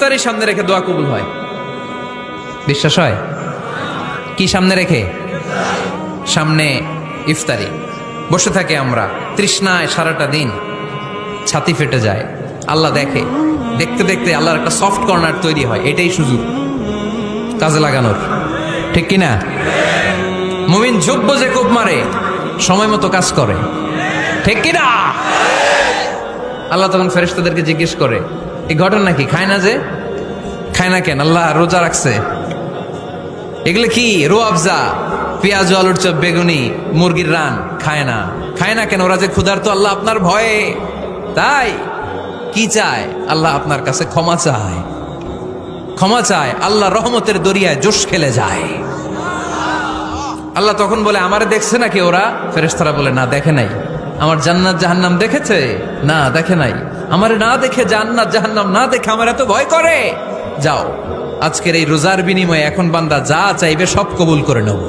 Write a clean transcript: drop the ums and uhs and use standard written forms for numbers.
ইফতারির সামনে রেখে দোয়া কবুল হয়। বিশ্বাস হয়? কি সামনে রেখে? সামনে ইফতারি। বসে থাকে আমরা তৃষ্ণায় সারাটা দিন, ছাতি ফেটে যায়। আল্লাহ দেখে, দেখতে দেখতে আল্লাহর একটা সফট কর্নার তৈরি হয়। এটাই সুযোগ কাজে লাগানোর, ঠিক কিনা? মুমিন যোগ্য যে কোপ মারে, সময় মতো কাজ করে, ঠিক কিনা? আল্লাহ তখন ফেরেশতাদেরকে জিজ্ঞেস করে, এই ঘটনা কি? খায় না যে? খায় না কেন? আল্লাহ রোজা রাখছে। এগুলো কি? রো আফজা, পেঁয়াজ, আলুর চপ, বেগুনি, মুরগির রান খায় না। খায় না কেন? ওরা যে ক্ষুধার্ত, আল্লাহ আপনার ভয়ে। তাই কি চায়? আল্লাহ আপনার কাছে ক্ষমা চায়। ক্ষমা চায়, আল্লাহ রহমতের দরিয়ায় জোশ খেলে যায়। আল্লাহ তখন বলে, আমারে দেখছে নাকি ওরা? ফেরেশতারা বলে, না দেখে নাই। আমার জান্নাত জাহান্নাম দেখেছে? না দেখে নাই। আমারে না দেখে, জান্নাত জাহান্নাম না দেখে আমার এত ভয় করে? যাও, আজকের এই রোজার বিনিময়ে এখন বান্দা যা চাইবে সব কবুল করে নেব।